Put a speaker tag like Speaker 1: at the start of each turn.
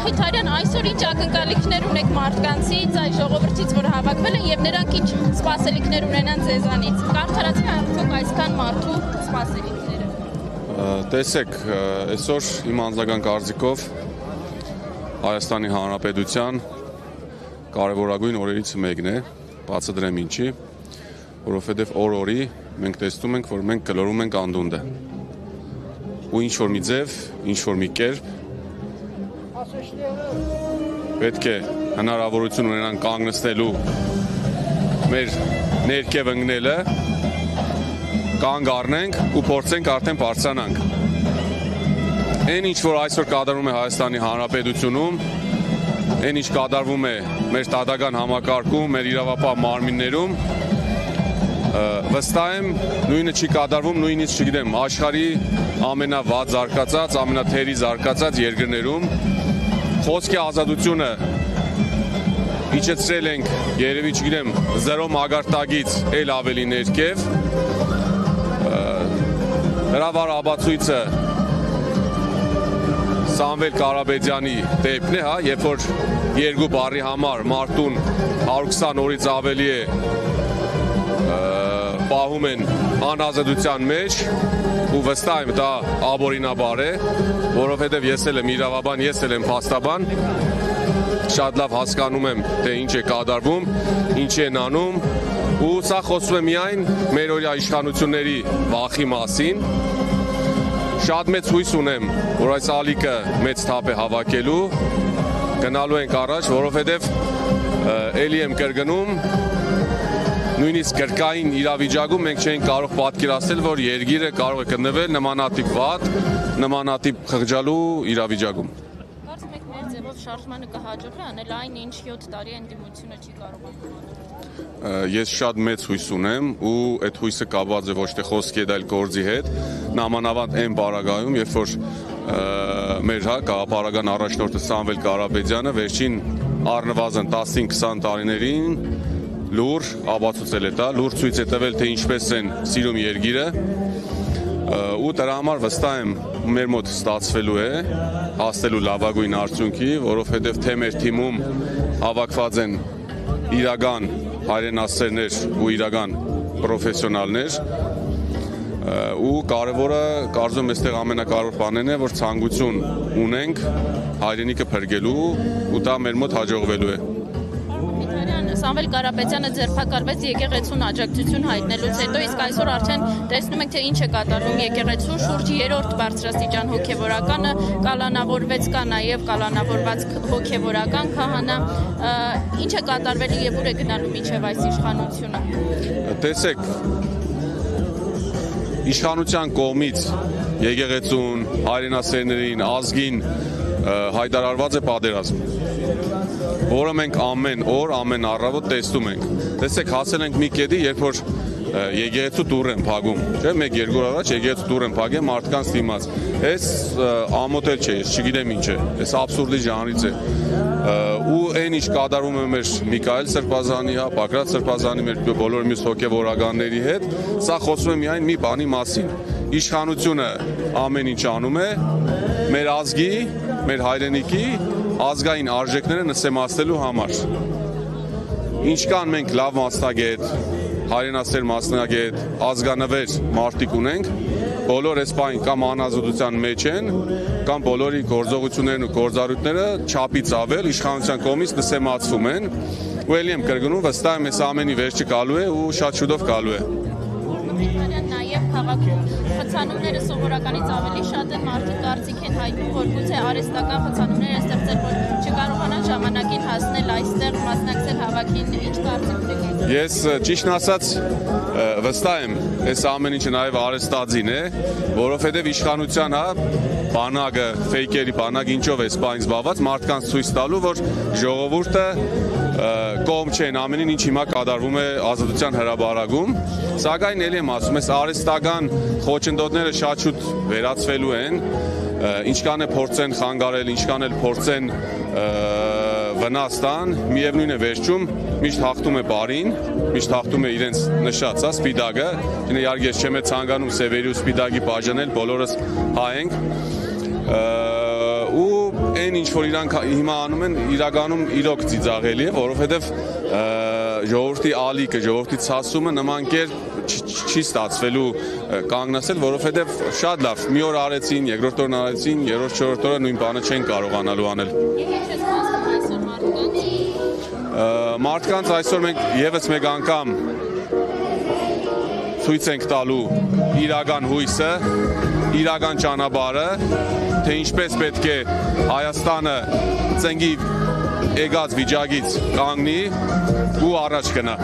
Speaker 1: Խիթարյան, այսօր ինչ ակնկալիքներ ունեք մարդկանցից, այս ժողովրդից, որ հավաքվել են, եւ նրանք ինչ սպասելիքներ ունենան ձեզանից։ Կարդարացի արդյոք այսքան մարդու սպասելիքները։
Speaker 2: Տեսեք, այսօր իմ անձնական կարծիքով Հայաստանի Հանրապետության կարևորագույն օրերից մեկն է, բացատրեմ ինչի, որովհետև օր-օրի մենք տեսնում ենք, որ մենք կլորում ենք անդունդը։ Ու ինչ-որ մի ձև, ինչ-որ մի կերպ պետք է հնարավորություն ունենան կանգնեցնելու մեր ներքև ընկնելը, կանգ առնենք ու փորձենք արդեն բարձրանանք։ Այն ինչ որ այսօր կատարվում է Հայաստանի Հանրապետությունում, այն ինչ կատարվում է մեր տադական համակարգում, մեր իրավապահ մարմիններում, վստահ եմ նույնը չի կատարվում, նույնիսկ չգիտեմ, աշխարհի ամենավատ զարգացած, ամենաթերի զարգացած երկրներում խոսքի ազատությունը իջեցրել ենք, երևի չգիտեմ, 0 մագարտակից էլ ավելի ներքև, հրավառ ապացույցը Սամվել Կարապետյանի դեպքն է, երբ որ երկու բառի համար մարդուն 120 օրից ավելի է պահում են անազատության մեջ ու վստահ եմ դա աբորինաբար է, որովհետև ես էլ եմ իրավաբան, ես էլ եմ փաստաբան, շատ լավ հասկանում եմ, թե ինչ է կատարվում, ինչ են անում ու սա խոսում է միայն մեր օրյա իշխանությունների վախի մասին։ Շատ մեծ հույս ունեմ, որ այս ալիքը մեծ թափ է հավաքելու, գնալու ենք առաջ, որովհետև էլի եմ կրկնում, նույնիսկ կրկային իրավիճակում մենք չենք կարող պատկերացնել, որ երկիրը կարող է գտնվել նմանատիպ վատ, նմանատիպ խղճալու իրավիճակում։
Speaker 1: Կարծում եք մեր ձևով շարժմանը կհաջողվի անել այն, ինչ 7 տարի ընդդիմությունը չի կարող անել։
Speaker 2: Ես շատ մեծ հույս ունեմ ու այդ հույսը կապված է ոչ թե խոսքի հետ, այլ գործի հետ, նամանավանդ այն պարագայում, երբ որ մեր գաղափարական առաջնորդը Սամվել Կարապետյանը վերջին առնվազն 15-20 տարիներին լուր ապացուցել է դա, լուր ցույց է տվել, թե ինչպես են սիրում երկիրը ու դրա համար վստահ եմ մեր մոտ ստացվելու է հասնելու լավագույն արդյունքի, որովհետև թե մեր թիմում հավաքված են իրական հայրենասերներ ու իրական պրոֆեսիոնալներ ու կարևորը կարծում եմ այստեղ ամենակարևոր բանն է, որ ցանկություն ունենք հայրենիքը փրկելու ու դա մեր մոտ հաջողվելու է։
Speaker 1: Սամվել Կարապետյանը ձերբակալվեց եկեղեցուն աջակցություն հայտնելուց հետո, իսկ այսօր արդեն տեսնում ենք, թե ինչ է կատարվում եկեղեցու շուրջ 3-րդ բարձրաստիճան հոգևորականը կալանավորվեց, կա նաև կալանավորված հոգևորական քահանա, ինչ է կատարվելու եւ ուր է գնալու մինչեւ այս իշխանությունը։
Speaker 2: Տեսեք, իշխանության կողմից եկեղեցուն, հայրենասերներին, ազգին հայտարարված է պատերազմ, որը մենք ամեն օր, ամեն առավոտ տեսնում ենք։ Տեսեք, հասել ենք մի կետի, երբ որ եկեղեցու դուռ են փակում, չէ՞, 1-2 օր առաջ եկեղեցու դուռ են փակել մարդկանց դիմաց։ Այս ամոթել չէ, ես չգիտեմ ինչ է, այս աբսուրդի ժանրից է։ Ու այն ինչ կատարվում է մեր Միքայել Սրբազանի, Բագրատ Սրբազանի, մեր բոլոր մյուս հոգևորականների հետ, սա խոսում է միայն մի բանի մասին։ Իշխանությունը ամեն ինչ անում է մեր ազգի, մեր հայրենիքի ազգային արժեքները նսեմացնելու համար։ Ինչքան մենք լավ մասնագետ, հայրենասեր մասնագետ, ազգանվեր մարդիկ ունենք, բոլոր այս բան կամ անազատության մեջ են, կամ բոլորի գործողություններն ու գործառույթները չափից ավել իշխանության կողմից նսեմացվում են, ու ելի եմ կրկնում, վստահ եմ, այս ամենի վերջը գալու է ու շատ շուտով գալու է։
Speaker 1: Նաև քաղաքում խցանումները սովորականից ավելի շատ են, մարդիկ կարծիք են հայտնում, որ գուցե արհեստական խցանումներ են ստեղծել, որ չկարողանան ժամանակին հասնել այստեղ, մասնակցել հավաքին, ինչ կարծիք ունեք։
Speaker 2: Ես ճիշտն ասած վստահ եմ, այս ամեն ինչը նաև արհեստածին է, որովհետև իշխանության բանակը, ֆեյքերի բանակը ինչով է սպայն զբաղված, մարդկանց ցույց տալու, որ ժողովուրդը կողմ չեն ամենին, ինչ հիմա կատարվում է ազատության հրապարակում, սակայն ելի եմ ասում, այս արհեստական խոչընդոտները շատ շուտ վերացվելու են, ինչքան է փորձեն խանգարել, ինչքան էլ փորձեն վնաս տան, միևնույն է վերջում միշտ հաղթում է բարին, միշտ հաղթում է իրենց նշած, սպիտակը, իհարկե ես չեմ ցանկանում սևերի ու սպիտակի բաժանել, բոլորս հայ ենք, ու այն ինչ որ իրանք հիմա անում են, իրականում իրոք ծիծաղելի է, որովհետև ժողովրդի ալիքը, ժողովրդի ցասումը նման կերպ չի ստացվելու կանգնացել, որովհետև շատ լավ, մի օր արեցին, երկրորդ օրն արեցին, երրորդ, չորրորդ օրը նույն բանը չեն կարողանալու անել։ Մարդկանց այսօր մենք եւս մեկ անգամ ցույց ենք տալու իրական հույսը, իրական ճանապարհը, թե ինչպես պետք է Հայաստանը ծնկի եկած վիճակից կանգնի ու առաջ գնա։